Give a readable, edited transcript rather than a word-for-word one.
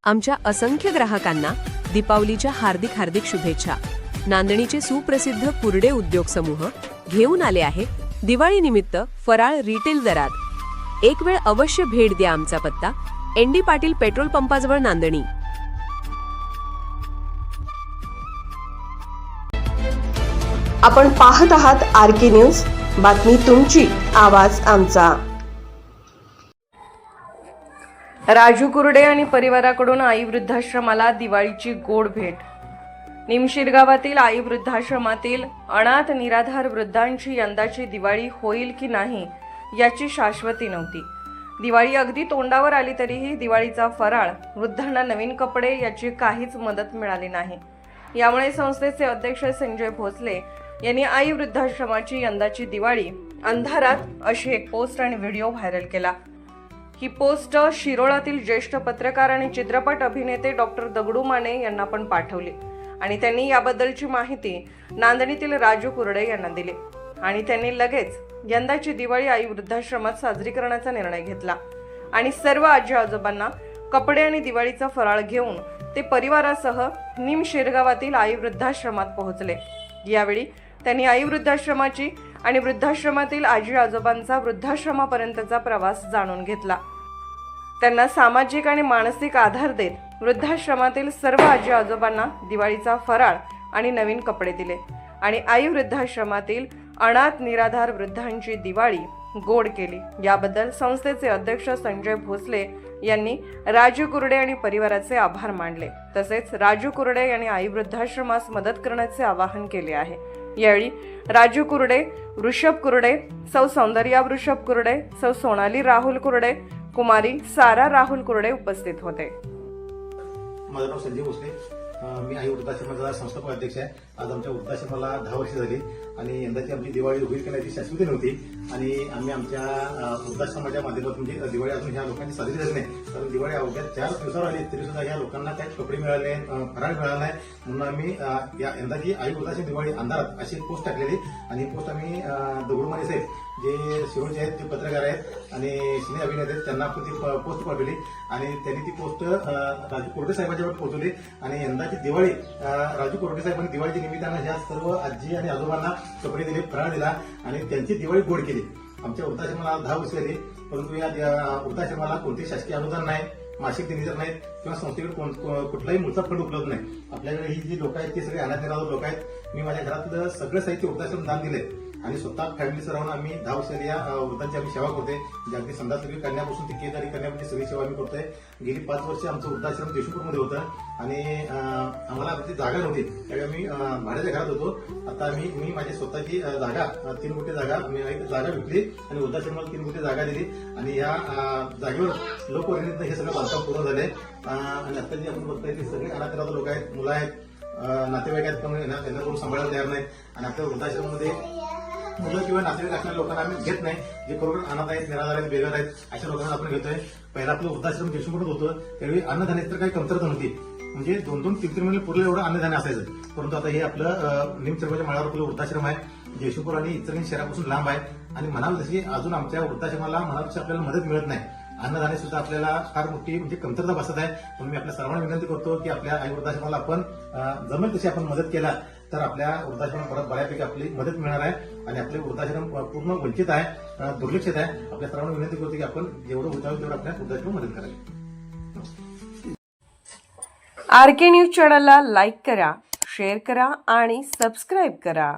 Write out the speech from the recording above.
आमच्या असंख्य ग्राहकांना दीपावलीच्या हार्दिक हार्दिक शुभेच्छा। नांदणीचे सुप्रसिद्ध कुरडे उद्योग समूह घेऊन आले आहे दिवाळी निमित्त फराळ रिटेल दरात। एक वेळ अवश्य भेट द्या। आमचा पत्ता एनडी पाटील पेट्रोल पंपाजवळ नांदणी। आपण पाहत आहात आरके न्यूज, बातमी तुमची, आवाज आमचा। राजू कुरडे आणि परिवाराकडून आई वृद्धाश्रमाला दिवाळीची गोड भेट। निमशीर गावातील आई वृद्धाश्रमातील अनाथ निराधार वृद्धांची यंदाची दिवाळी होईल की नाही याची शाश्वती नव्हती। दिवाळी अगदी तोंडावर आली तरीही दिवाळीचा फराळ, वृद्धांना नवीन कपडे याची काहीच मदत मिळाली नाही। यामुळे संस्थेचे अध्यक्ष संजय भोसले यांनी आई वृद्धाश्रमाची यंदाची दिवाळी अंधारात अशी एक पोस्ट आणि व्हिडिओ व्हायरल केला। ही पोस्ट शिरोळातील ज्येष्ठ पत्रकार आणि चित्रपट अभिनेते डॉक्टर दगडू माने यांना पण पाठवली आणि त्यांनी याबद्दलची माहिती नांदणीतील राजू कुरडे यांना दिली आणि त्यांनी लगेच यंदाची दिवाळी आई वृद्धाश्रमात साजरी करण्याचा निर्णय घेतला आणि सर्व आजी आजोबांना कपडे आणि दिवाळीचा फराळ घेऊन ते परिवारासह निम शिरगावातील आई वृद्धाश्रमात पोहोचले। यावेळी त्यांनी आई वृद्धाश्रमाची आणि वृद्धाश्रमातील आजी आजोबांचा वृद्धाश्रमापर्यंतचा प्रवास जाणून घेतला। त्यांना सामाजिक आणि मानसिक आधार देत वृद्धाश्रमातील सर्व आजी आजोबांना दिवाळीचा फराळ आणि नवीन कपडे दिले आणि आई वृद्धाश्रमातील अनाथ निराधार वृद्धांची दिवाळी गोड केली। याबद्दल संस्थेचे अध्यक्ष संजय भोसले यांनी राजू कुरडे आणि परिवाराचे आभार मानले। तसेच राजू कुरडे यांनी आई वृद्धाश्रमास मदत करण्याचे आवाहन केले आहे। यावेळी राजू कुरडे, वृषभ कुरडे, सौ सौंदर्या वृषभ कुरडे, सौ सोनाली राहुल कुरडे, कुमारी सारा राहुल कुरडे उपस्थित होते। माझं नाव संजय भोसले, मी आई वृद्धाश्रमाचा संस्थापक अध्यक्ष आहे। आज आमच्या वृद्धाश्रमाला 10 वर्ष झाली आणि यंदाची आमची दिवाळी होईल की नाही याची शाश्वती नव्हती आणि आम्ही आमच्या वृद्धाश्रमाच्या माध्यमातून म्हणजे दिवाळी अजून ह्या लोकांनी साजरी झाली नाही, कारण दिवाळी अवघ्या 4 दिवसावर आली तरी सुद्धा ह्या लोकांना काही कपडे मिळाले, फराळ मिळाला नाही। म्हणून आम्ही यंदाची आई वृद्धाश्रम दिवाळी अंधारात अशी एक पोस्ट टाकलेली आणि ही पोस्ट आम्ही दगडू माने साहेब जे शिरोळचे आहेत, ते पत्रकार आहेत आणि सिने अभिनेते आहेत, त्यांना आपण ती पोस्ट पाठवली आणि त्यांनी ती पोस्ट राजू कुरडे साहेबांच्यावर पोहोचवली आणि यंदाची दिवाळी राजू कुरडे साहेबांनी दिवाळीच्या निमित्तानं ह्या सर्व आजी आणि आजोबांना कपडे दिले, फराळ दिला आणि त्यांची दिवाळी गोड केली। आमच्या वृद्धाश्रमाला 10 वर्ष झाली, परंतु या वृद्धाश्रमाला कोणतेही शासकीय अनुदान नाही, मासिक देणगी नाहीत किंवा संस्थेकडे कुठलाही मूळचा फंड उपलब्ध नाही। आपल्याकडे ही जी लोक आहेत ती सगळे अनाथ निराधार लोक आहेत। मी माझ्या घरातलं सगळं साहित्य वृद्धाश्रम दान दिले आणि स्वतः फॅमिलीसह राहून आम्ही 10 वर्ष या वृद्धांची आम्ही सेवा करतोय। जे अगदी संडासगृह करण्यापासून ते केदारी करण्याची सगळी सेवा आम्ही करतोय। गेली 5 वर्ष आमचं वृद्धाश्रम देशमुखमध्ये होतं आणि आम्हाला तिथे जागा नव्हती, त्यावेळी आम्ही भाड्याच्या घरात होतो। आता मी माझी स्वतःची जागा 3 गुंठे जागा मी जागा विकली आणि वृद्धाश्रमाला 3 गुंठे जागा दिली आणि या जागेवर लोकवर्गणीतनं हे सगळं बांधकाम पूर्ण झाले आणि आता जे आपण बघताय ते सगळे अनाथ निराधार लोक आहेत, मुलं आहेत, नातेवाईक आहेत, पण यांना कोण सांभाळायला तयार नाही आणि आपल्या वृद्धाश्रमामध्ये मुलं किंवा नातेवाईक असणाऱ्या लोकांना आम्ही घेत नाही। जे खरोखर अनाथ आहेत, निराधार आहेत, बेघर आहेत, अशा लोकांना आपण घेतोय। पहिला आपलं वृद्धाश्रम देशमुखमध्ये होतं, त्यावेळी अन्नधान्याची तर काही कमतरता नव्हती, म्हणजे 2-3 महिने पुरले एवढं अन्नधान्य असायचं। परंतु आता हे आपलं निमचर्माच्या माळावर आपलं वृद्धाश्रम आहे, जयशिंगपूर आणि इतर शहरापासून लांब आहे आणि म्हणाल तशी अजून आमच्या वृद्धाश्रमाला म्हणाल तशी आपल्याला मदत मिळत नाही। अन्नधान्य सुद्धा आपल्याला फार मोठी म्हणजे कमतरता भासत आहे। म्हणून मी आपल्या सर्वांना विनंती करतो की आपल्या आई वृद्धाश्रमाला आपण जमेल तशी आपण मदत केला तर आपल्या वृद्धाश्रम परत बऱ्यापैकी आपली मदत मिळणार आहे आणि आपले वृद्धाश्रम पूर्ण वंचित आहे, दुर्लक्षित आहे। आपल्या सर्वांना विनंती करतो की आपण जेवढं होत तेवढं आपल्या वृद्धाश्रम मदत करावी। आरके न्यूज चॅनलला लाईक करा, शेअर करा आणि सबस्क्राईब करा।